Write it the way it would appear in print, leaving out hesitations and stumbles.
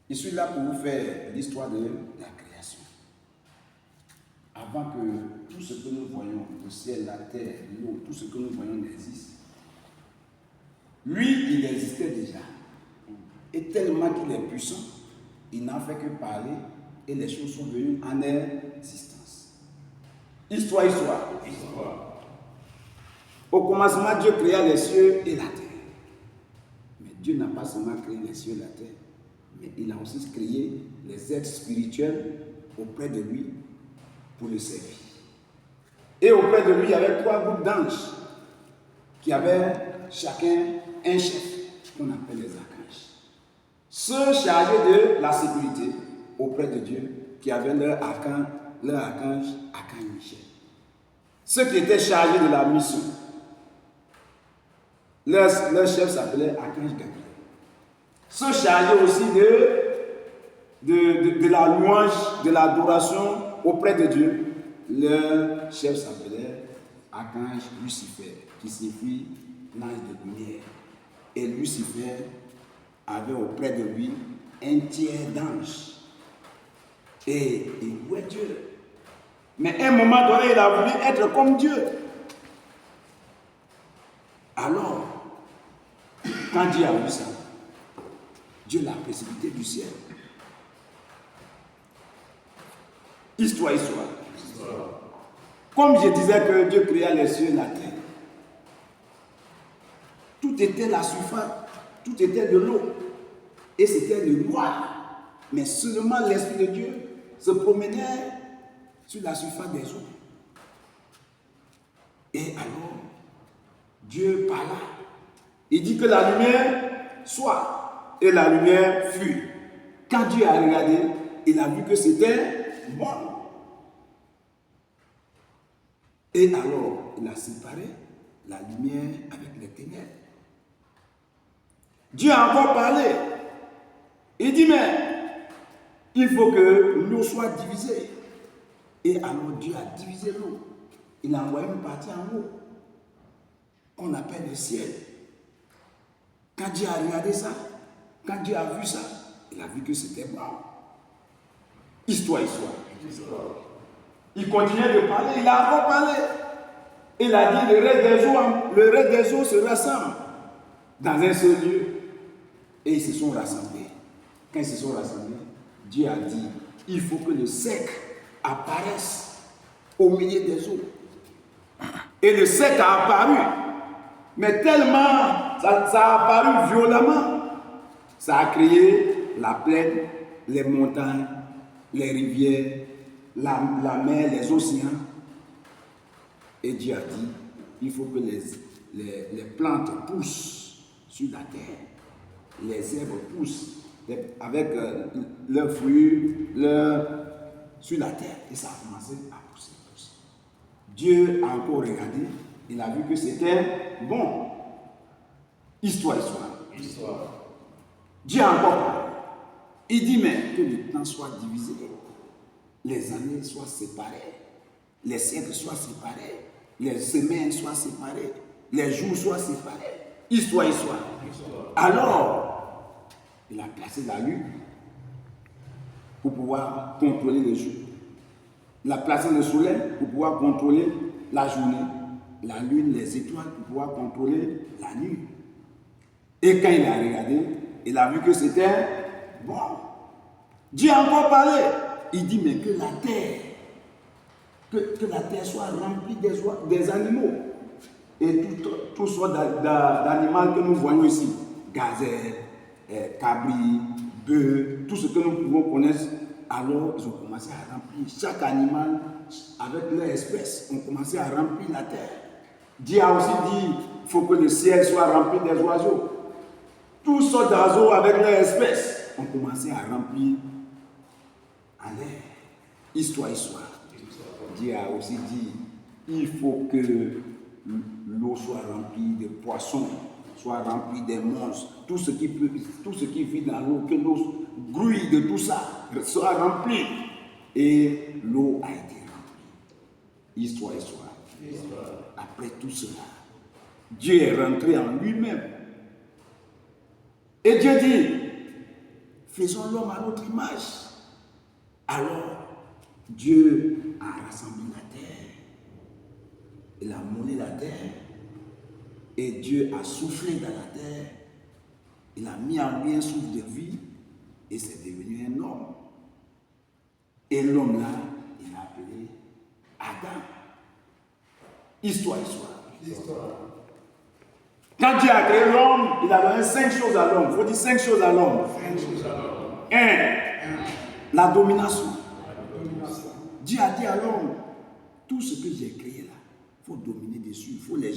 Je suis là pour vous faire l'histoire de la création. Avant que tout ce que nous voyons, le ciel, la terre, l'eau, tout ce que nous voyons n'existe, lui, il existait déjà. Et tellement qu'il est puissant, il n'a fait que parler et les choses sont venues en existence. Histoire. Au commencement, Dieu créa les cieux et la terre. Mais Dieu n'a pas seulement créé les cieux et la terre, mais il a aussi créé les êtres spirituels auprès de lui pour le servir. Et auprès de lui, il y avait 3 groupes d'anges qui avaient chacun un chef qu'on appelle les archanges. Ceux chargés de la sécurité auprès de Dieu, qui avaient leur archange Michel. Ceux qui étaient chargés de la mission, leur chef s'appelait archange Gabriel. Ceux chargés aussi de la louange, de l'adoration auprès de Dieu, leur chef s'appelait archange Lucifer, qui signifie l'ange de lumière. Et Lucifer avait auprès de lui un tiers d'anges. Et il louait Dieu. Mais à un moment donné, il a voulu être comme Dieu. Alors, quand Dieu a vu ça, Dieu l'a précipité du ciel. Histoire. Comme je disais que Dieu créa les cieux et la terre, tout était la surface, tout était de l'eau. Et c'était le noir. Mais seulement l'Esprit de Dieu se promenait sur la surface des eaux. Et alors, Dieu parla. Il dit que la lumière soit. Et la lumière fut. Quand Dieu a regardé, il a vu que c'était bon. Et alors, il a séparé la lumière avec les ténèbres. Dieu a encore parlé. Il dit, mais il faut que l'eau soit divisée. Et alors Dieu a divisé l'eau. Il a envoyé une partie en haut, qu'on appelle le ciel. Quand Dieu a regardé ça, quand Dieu a vu ça, il a vu que c'était bon. Histoire. Il continuait de parler, il a encore parlé. Il a dit, le reste des eaux se rassemblent dans un seul lieu. Et ils se sont rassemblés. Quand ils se sont rassemblés, Dieu a dit, il faut que le sec apparaisse au milieu des eaux. Et le sec a apparu. Mais tellement, ça a apparu violemment, ça a créé la plaine, les montagnes, les rivières, la mer, les océans. Et Dieu a dit, il faut que les plantes poussent sur la terre. Les herbes poussent avec leurs fruits sur la terre. Et ça a commencé à pousser. Dieu a encore regardé, il a vu que c'était bon. Histoire. Dieu a encore parlé. Il dit, mais que le temps soit divisé, les années soient séparées, les siècles soient séparés, les semaines soient séparées, les jours soient séparés. Histoire. Alors, il a placé la lune pour pouvoir contrôler les jours. Il a placé le soleil pour pouvoir contrôler la journée. La lune, les étoiles pour pouvoir contrôler la nuit. Et quand il a regardé, il a vu que c'était bon. Dieu a encore parlé. Il dit, mais que la terre, que la terre soit remplie des animaux. Et tout sortes d'animaux que nous voyons ici. Gazelle, cabri, bœuf, tout ce que nous pouvons connaître. Alors, ils ont commencé à remplir chaque animal avec leur espèce. On commençait à remplir la terre. Dieu a aussi dit, il faut que le ciel soit rempli des oiseaux. Toutes sortes d'oiseaux avec leur espèce. On commençait à remplir à l'air. Histoire. Dieu a aussi dit, il faut que l'eau soit remplie de poissons, soit remplie des monstres, tout ce qui vit dans l'eau, que l'eau grouille de tout ça, soit remplie. Et l'eau a été remplie. Histoire. Après tout cela, Dieu est rentré en lui-même. Et Dieu dit, faisons l'homme à notre image. Alors, Dieu a rassemblé la terre. Il a moulé la terre. Et Dieu a soufflé dans la terre. Il a mis en lui un souffle de vie. Et c'est devenu un homme. Et l'homme là, il a appelé Adam. Histoire. Quand Dieu a créé l'homme, il a donné 5 choses à l'homme. Il faut dire 5 choses à l'homme. 1. La domination. Dieu a dit à l'homme, tout ce que j'ai créé là, il faut dominer dessus, il faut les